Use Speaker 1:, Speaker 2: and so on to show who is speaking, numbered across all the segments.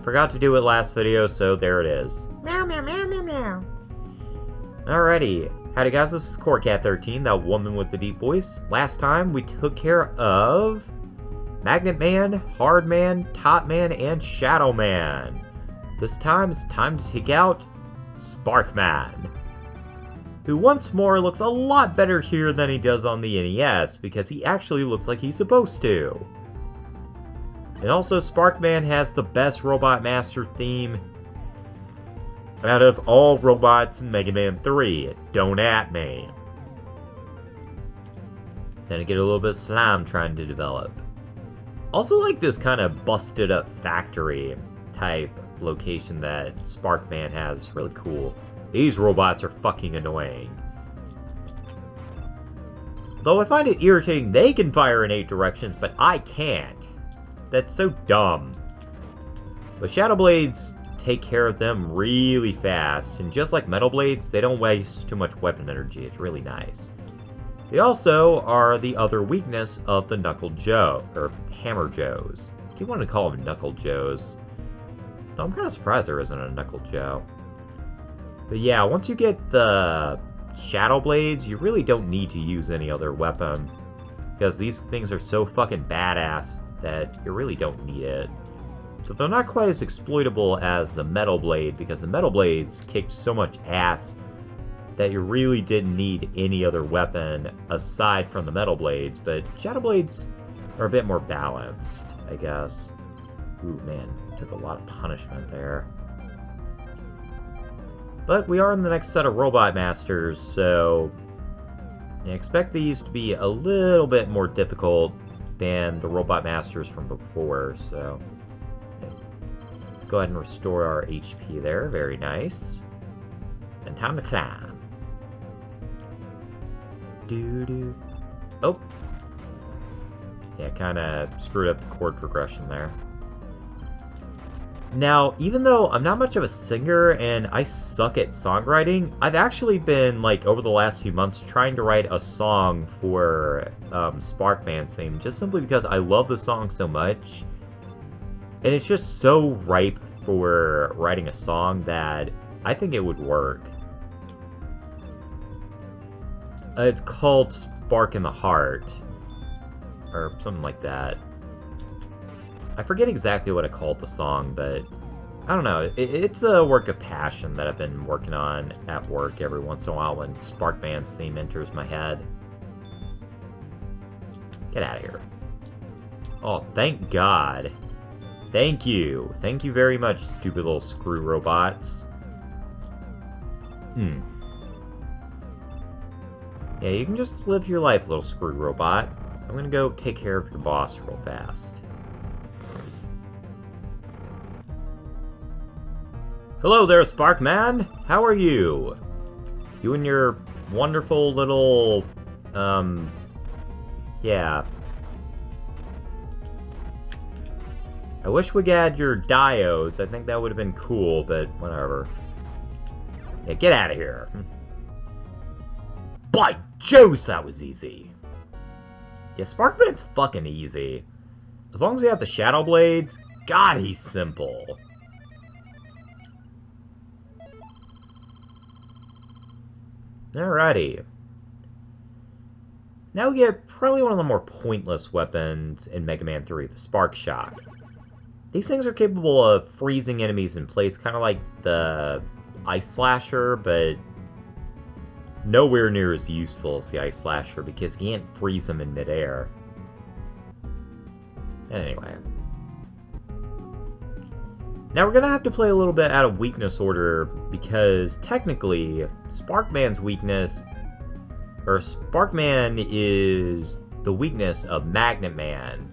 Speaker 1: forgot to do it last video, so there it is.
Speaker 2: Meow, meow, meow, meow, meow.
Speaker 1: Alrighty. Howdy guys, this is CoreCat13, that woman with the deep voice. Last time, we took care of Magnet Man, Hard Man, Top Man, and Shadow Man. This time, it's time to take out Spark Man, who once more looks a lot better here than he does on the NES, because he actually looks like he's supposed to. And also, Spark Man has the best Robot Master theme out of all robots in Mega Man 3. Don't at me. Then I get a little bit of slime trying to develop. Also like this kind of busted up factory type location that Spark Man has. It's really cool. These robots are fucking annoying. Though I find it irritating they can fire in 8 directions, but I can't. That's so dumb. But Shadow Blades take care of them really fast, and just like Metal Blades, they don't waste too much weapon energy. It's really nice. They also are the other weakness of the Knuckle Joe, or Hammer Joes. If you want to call them Knuckle Joes. Though I'm kind of surprised there isn't a Knuckle Joe. But yeah, once you get the Shadow Blades, you really don't need to use any other weapon, because these things are so fucking badass that you really don't need it. But they're not quite as exploitable as the Metal Blade, because the Metal Blades kicked so much ass that you really didn't need any other weapon aside from the Metal Blades. But Shadow Blades are a bit more balanced, I guess. Ooh, man, took a lot of punishment there. But we are in the next set of Robot Masters, so I expect these to be a little bit more difficult than the Robot Masters from before, so go ahead and restore our HP there. Very nice. And time to climb. Doo-doo. Oh. Yeah, kind of screwed up the chord progression there. Now, even though I'm not much of a singer and I suck at songwriting, I've actually been, like, over the last few months trying to write a song for Spark Man's theme, just simply because I love the song so much. And it's just so ripe for writing a song that I think it would work. It's called Spark in the Heart, or something like that. I forget exactly what I called the song, but I don't know. It's a work of passion that I've been working on at work every once in a while when Spark Man's theme enters my head. Get out of here. Oh, thank God. Thank you. Thank you very much, stupid little screw robots. Yeah, you can just live your life, little screw robot. I'm gonna go take care of your boss real fast. Hello there, Spark Man. How are you? You and your wonderful little, yeah. I wish we had your diodes. I think that would have been cool, but whatever. Yeah, get out of here. By Jove, that was easy. Yeah, Sparkman's fucking easy. As long as you have the Shadow Blades, God, he's simple. Alrighty. Now we get probably one of the more pointless weapons in Mega Man 3, the Spark Shock. These things are capable of freezing enemies in place, kind of like the Ice Slasher, but nowhere near as useful as the Ice Slasher because you can't freeze them in midair. Anyway. Now we're going to have to play a little bit out of weakness order because technically Sparkman's weakness, or Sparkman is the weakness of Magnet Man.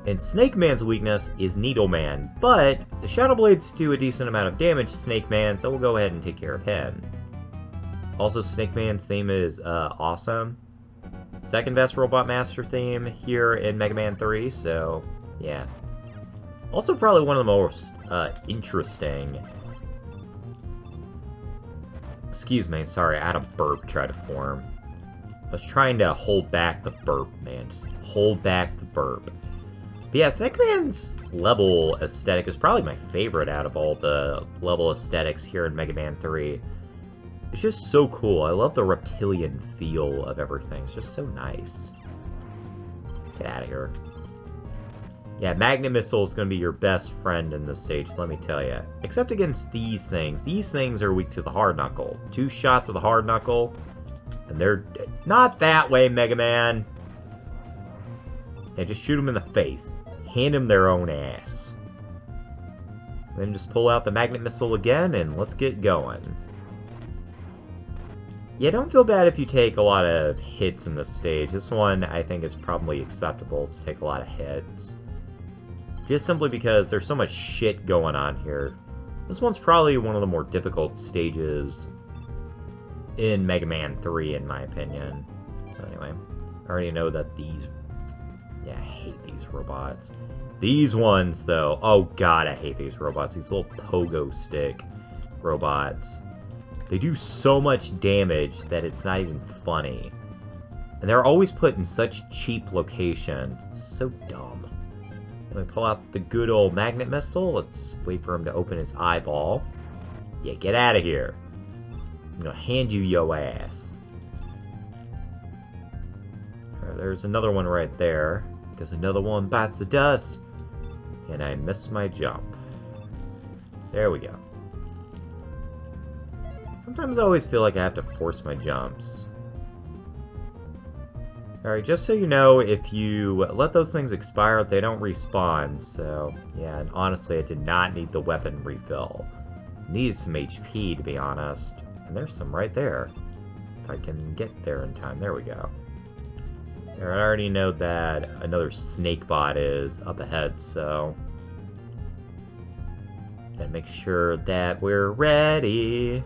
Speaker 1: And Snake Man's weakness is Needle Man, but the Shadow Blades do a decent amount of damage to Snake Man, so we'll go ahead and take care of him. Also, Snake Man's theme is awesome. Second best Robot Master theme here in Mega Man 3, so yeah. Also probably one of the most interesting. Excuse me, sorry, I had a burp try to form. I was trying to hold back the burp, man. Just hold back the burp. But yeah, Snake Man's level aesthetic is probably my favorite out of all the level aesthetics here in Mega Man 3. It's just so cool. I love the reptilian feel of everything. It's just so nice. Get out of here. Yeah, Magnet Missile is going to be your best friend in this stage, let me tell you. Except against these things. These things are weak to the Hard Knuckle. 2 shots of the Hard Knuckle, and they're not that way, Mega Man. Yeah, just shoot them in the face. Hand them their own ass. Then just pull out the Magnet Missile again, and let's get going. Yeah, don't feel bad if you take a lot of hits in this stage. This one, I think, is probably acceptable to take a lot of hits. Just simply because there's so much shit going on here. This one's probably one of the more difficult stages in Mega Man 3, in my opinion. So anyway, I already know that these... Yeah, I hate these robots. These ones, though. Oh god, I hate these robots. These little pogo stick robots. They do so much damage that it's not even funny. And they're always put in such cheap locations. It's so dumb. Let me pull out the good old Magnet Missile. Let's wait for him to open his eyeball. Yeah, get out of here. I'm gonna hand you yo ass. Right, there's another one right there. Because another one bites the dust. And I missed my jump. There we go. Sometimes I always feel like I have to force my jumps. Alright, just so you know, if you let those things expire, they don't respawn. So, yeah, and honestly, I did not need the weapon refill. Needed some HP, to be honest. And there's some right there. If I can get there in time. There we go. I already know that another snake bot is up ahead, so... Gotta make sure that we're ready.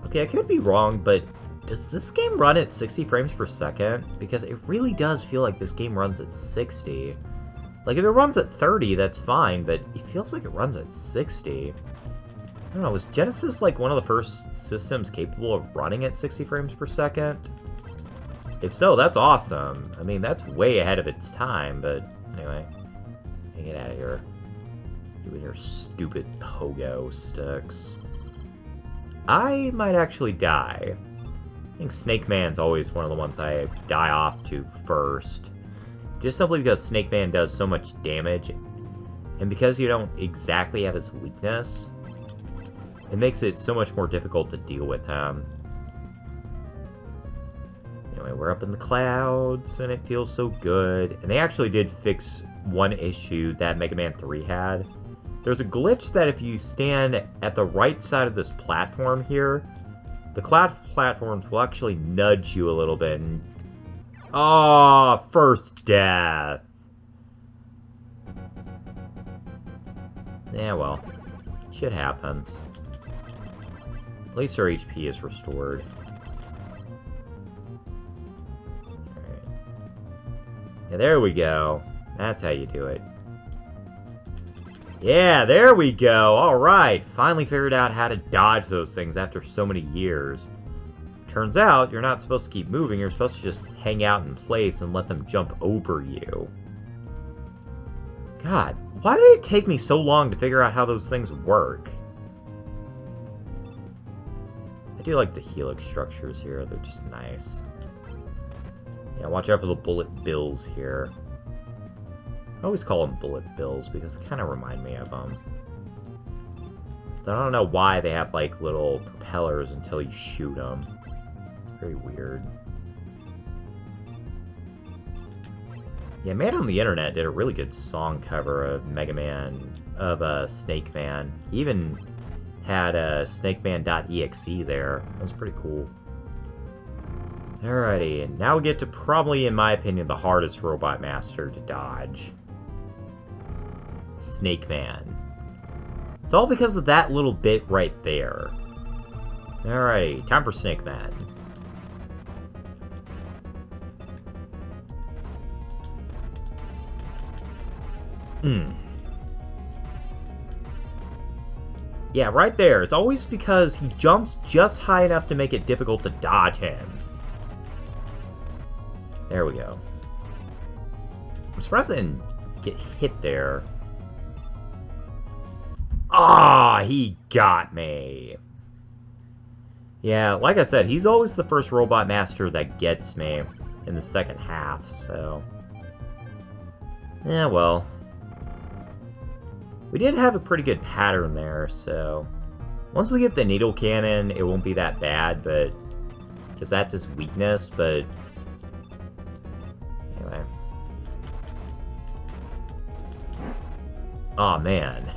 Speaker 1: Okay, I could be wrong, but does this game run at 60 frames per second? Because it really does feel like this game runs at 60. Like, if it runs at 30, that's fine, but it feels like it runs at 60. I don't know, was Genesis, like, one of the first systems capable of running at 60 frames per second? If so, that's awesome. I mean, that's way ahead of its time, but anyway. Get out of here. You and your stupid pogo sticks. I might actually die. I think Snake Man's always one of the ones I die off to first. Just simply because Snake Man does so much damage, and because you don't exactly have his weakness, it makes it so much more difficult to deal with him. Anyway, we're up in the clouds, and it feels so good. And they actually did fix one issue that Mega Man 3 had. There's a glitch that if you stand at the right side of this platform here, the cloud platforms will actually nudge you a little bit. And... oh, first death. Yeah, well, shit happens. At least our HP is restored. Alright. Yeah, there we go. That's how you do it. Yeah, there we go. Alright, finally figured out how to dodge those things after so many years. Turns out, you're not supposed to keep moving, you're supposed to just hang out in place and let them jump over you. God, why did it take me so long to figure out how those things work? I do like the helix structures here, they're just nice. Yeah, watch out for the bullet bills here. I always call them bullet bills because they kind of remind me of them. I don't know why they have like little propellers until you shoot them. It's very weird. Yeah, Man on the Internet did a really good song cover of Mega Man, of Snake Man. He even had snakeman.exe there. That was pretty cool. Alrighty, and now we get to probably, in my opinion, the hardest Robot Master to dodge. Snake Man. It's all because of that little bit right there. Alright, time for Snake Man. Yeah, right there. It's always because he jumps just high enough to make it difficult to dodge him. There we go. I'm surprised I didn't get hit there. Ah, he got me. Yeah, like I said, he's always the first robot master that gets me in the second half, so... Yeah, well. We did have a pretty good pattern there, so... Once we get the needle cannon, it won't be that bad, but... Because that's his weakness, but... Anyway. Aw, man.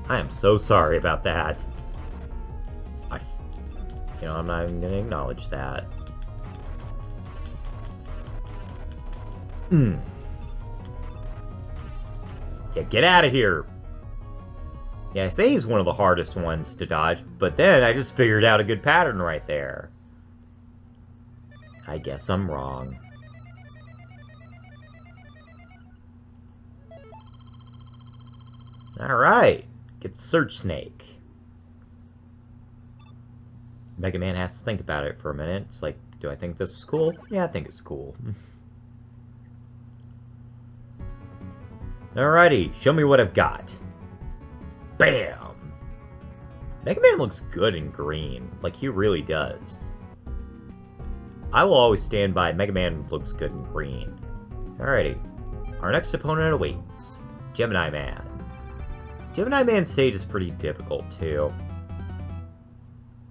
Speaker 1: I am so sorry about that. You know, I'm not even going to acknowledge that. Yeah, get out of here! Yeah, I say he's one of the hardest ones to dodge, but then I just figured out a good pattern right there. I guess I'm wrong. Alright, get the Search Snake. Mega Man has to think about it for a minute. It's like, do I think this is cool? Yeah, I think it's cool. Alrighty, show me what I've got. Bam! Mega Man looks good in green. Like, he really does. I will always stand by Mega Man looks good in green. Alrighty. Our next opponent awaits. Gemini Man. Gemini Man's stage is pretty difficult, too.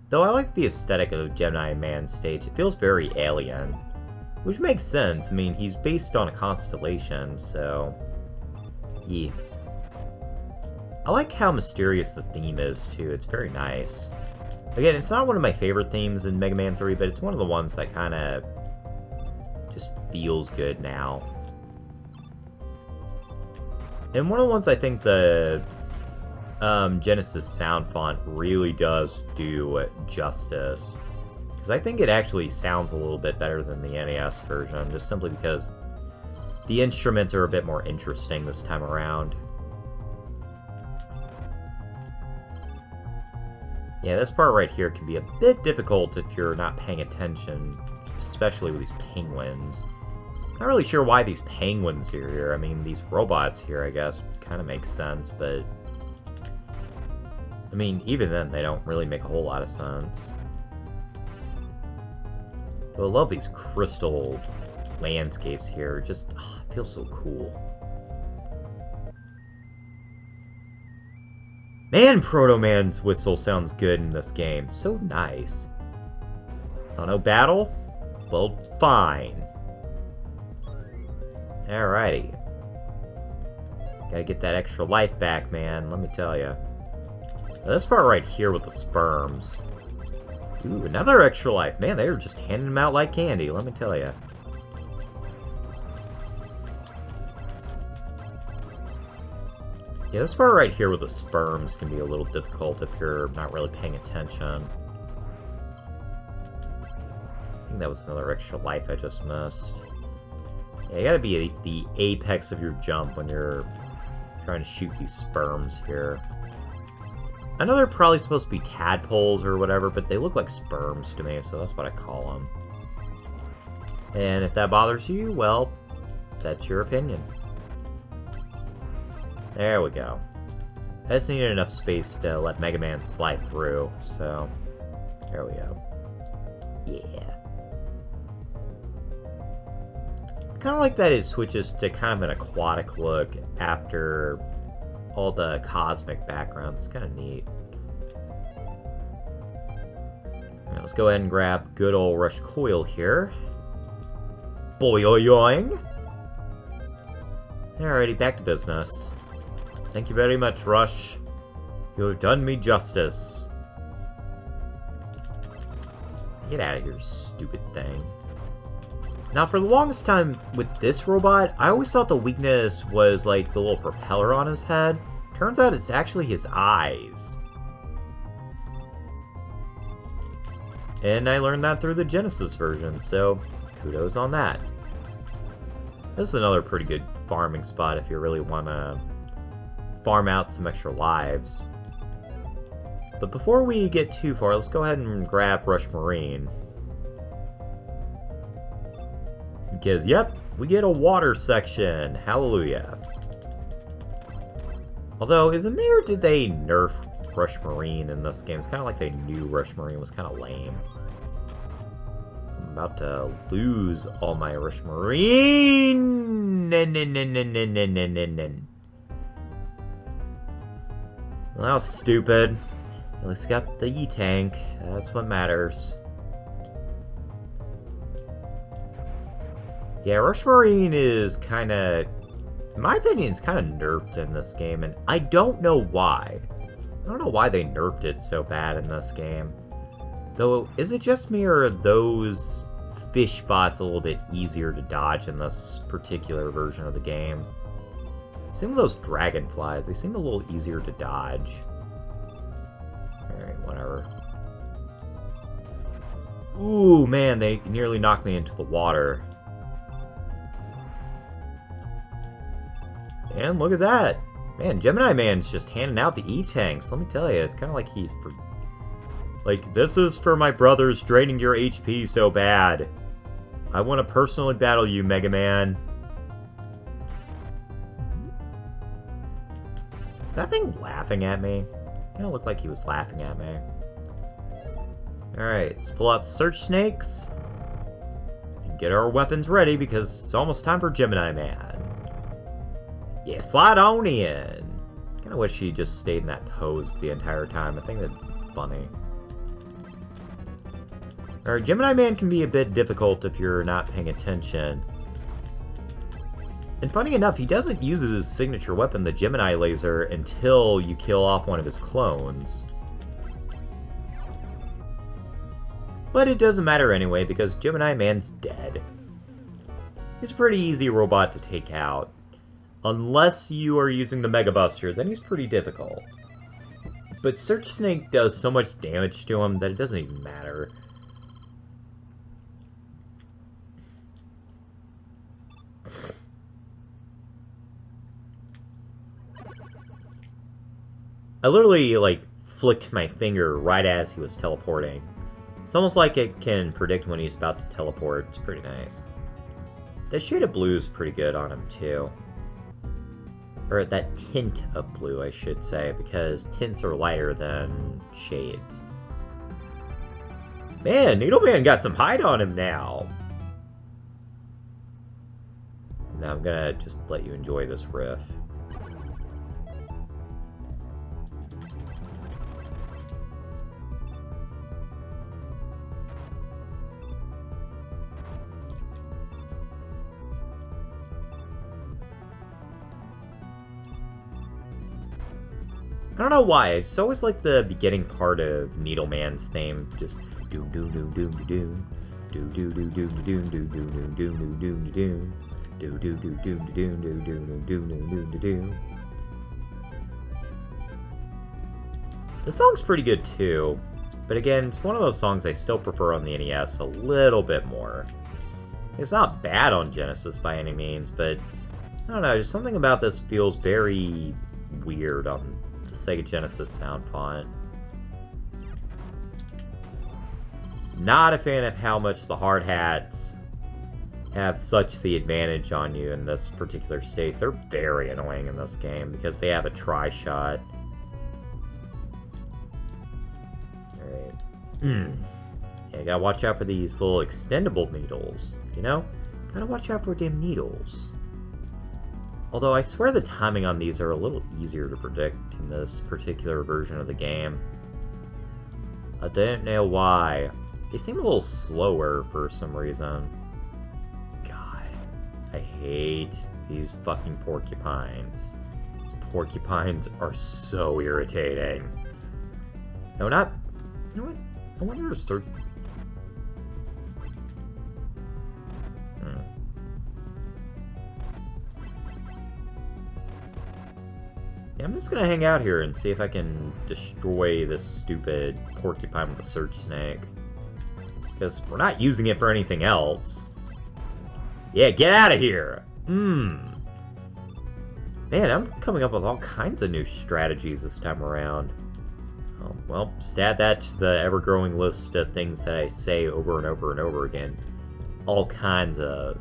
Speaker 1: Though I like the aesthetic of Gemini Man's stage, it feels very alien. Which makes sense, I mean, he's based on a constellation, so... Yeah. I like how mysterious the theme is, too, it's very nice. Again, it's not one of my favorite themes in Mega Man 3, but it's one of the ones that kinda... just feels good now. And one of the ones I think the... Genesis sound font really does do justice. Because I think it actually sounds a little bit better than the NES version, just simply because the instruments are a bit more interesting this time around. Yeah, this part right here can be a bit difficult if you're not paying attention, especially with these penguins. Not really sure why these penguins are here. I mean, these robots here, I guess, kind of makes sense, but... I mean, even then, they don't really make a whole lot of sense. But I love these crystal landscapes here. Just, it feels so cool. Man, Proto Man's whistle sounds good in this game. So nice. Oh, no battle? Well, fine. Alrighty. Gotta get that extra life back, man. Let me tell you. This part right here with the sperms. Ooh, another extra life. Man, they were just handing them out like candy, let me tell you. Yeah, this part right here with the sperms can be a little difficult if you're not really paying attention. I think that was another extra life I just missed. Yeah, you gotta be at the apex of your jump when you're trying to shoot these sperms here. I know they're probably supposed to be tadpoles or whatever, but they look like sperms to me, so that's what I call them. And if that bothers you, well, that's your opinion. There we go. I just needed enough space to let Mega Man slide through, so there we go. Yeah. I kind of like that it switches to kind of an aquatic look after all the cosmic background. It's kind of neat. Right, let's go ahead and grab good old Rush Coil here. Boing! Alrighty, back to business. Thank you very much, Rush. You have done me justice. Get out of here, stupid thing. Now, for the longest time with this robot, I always thought the weakness was like the little propeller on his head. Turns out it's actually his eyes. And I learned that through the Genesis version, so kudos on that. This is another pretty good farming spot if you really want to farm out some extra lives. But before we get too far, let's go ahead and grab Rush Marine. Because, yep, we get a water section. Hallelujah. Although, is it me or did they nerf Rush Marine in this game? It's kind of like they knew Rush Marine was kind of lame. I'm about to lose all my Rush Marine! Well, that was stupid. At least got the E-Tank. That's what matters. Yeah, Rush Marine is kind of, in my opinion, it's kind of nerfed in this game, and I don't know why. I don't know why they nerfed it so bad in this game. Though, is it just me, or are those fish bots a little bit easier to dodge in this particular version of the game? Same with those dragonflies, they seem a little easier to dodge. Alright, whatever. Ooh, man, they nearly knocked me into the water. And look at that. Man, Gemini Man's just handing out the E-Tanks. Let me tell you, it's kind of like he's for... Like, this is for my brothers draining your HP so bad. I want to personally battle you, Mega Man. Is that thing laughing at me? It kind of looked like he was laughing at me. Alright, let's pull out the Search Snakes. And get our weapons ready, because it's almost time for Gemini Man. Yeah, slide on in. Kind of wish he just stayed in that pose the entire time. I think that'd be funny. Alright, Gemini Man can be a bit difficult if you're not paying attention. And funny enough, he doesn't use his signature weapon, the Gemini Laser, until you kill off one of his clones. But it doesn't matter anyway, because Gemini Man's dead. He's a pretty easy robot to take out. Unless you are using the Mega Buster, then he's pretty difficult. But Search Snake does so much damage to him that it doesn't even matter. I literally, like, flicked my finger right as he was teleporting. It's almost like it can predict when he's about to teleport. It's pretty nice. That shade of blue is pretty good on him, too. Or that tint of blue, I should say, because tints are lighter than shades. Man, Needleman got some height on him now. Now I'm gonna just let you enjoy this riff. I don't know why, it's always like the beginning part of Needleman's theme, just doom doom doom doom doom doom doom doom doom doom doom doom doom doom doom doom do do do do do do do do do do do. The song's pretty good too, but again, it's one of those songs I still prefer on the NES a little bit more. It's not bad on Genesis by any means, but I don't know, just something about this feels very weird on the Sega Genesis sound font. Not a fan of how much the hard hats have such the advantage on you in this particular stage. They're very annoying in this game because they have a tri-shot. Alright. Yeah, you gotta watch out for these little extendable needles, you know? Gotta watch out for damn needles. Although I swear the timing on these are a little easier to predict in this particular version of the game. I don't know why. They seem a little slower for some reason. God, I hate these fucking porcupines. Porcupines are so irritating. No, not... You know what? I wonder if they're... Yeah, I'm just gonna hang out here and see if I can destroy this stupid porcupine with a search snake. Because we're not using it for anything else. Yeah, get out of here! Man, I'm coming up with all kinds of new strategies this time around. Oh, well, just add that to the ever-growing list of things that I say over and over and over again. All kinds of.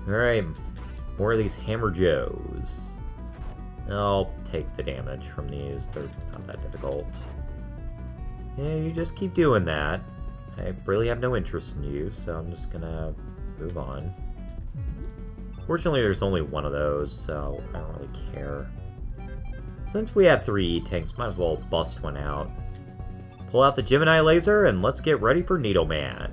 Speaker 1: Alright, more of these Hammer Joes. I'll take the damage from these. They're not that difficult. Yeah, you just keep doing that. I really have no interest in you, so I'm just gonna move on. Fortunately, there's only one of those, so I don't really care. Since we have 3 E-tanks, might as well bust one out. Pull out the Gemini laser, and let's get ready for Needleman.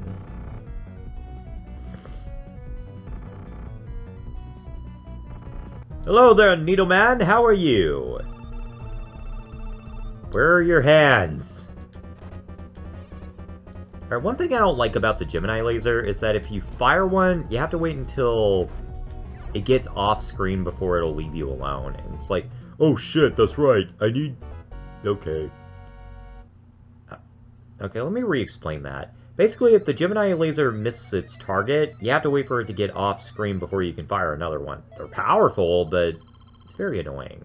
Speaker 1: Hello there, Needleman. How are you? Where are your hands? Alright, one thing I don't like about the Gemini laser is that if you fire one, you have to wait until it gets off screen before it'll leave you alone. And it's like, oh shit, that's right. I need... Okay. Okay, let me re-explain that. Basically, if the Gemini laser misses its target, you have to wait for it to get off screen before you can fire another one. They're powerful, but it's very annoying.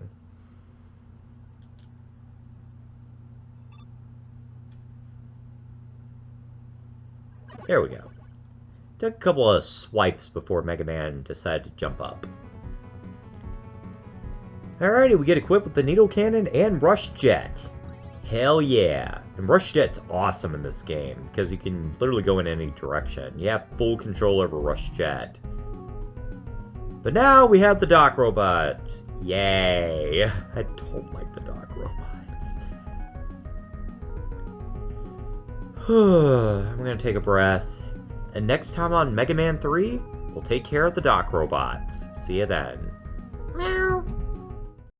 Speaker 1: There we go. Took a couple of swipes before Mega Man decided to jump up. Alrighty, we get equipped with the Needle Cannon and Rush Jet. Hell yeah. And Rush Jet's awesome in this game, because you can literally go in any direction. You have full control over Rush Jet. But now we have the Dock Robots. Yay. I don't like the Dock Robots. I'm gonna take a breath. And next time on Mega Man 3, we'll take care of the Dock Robots. See you then.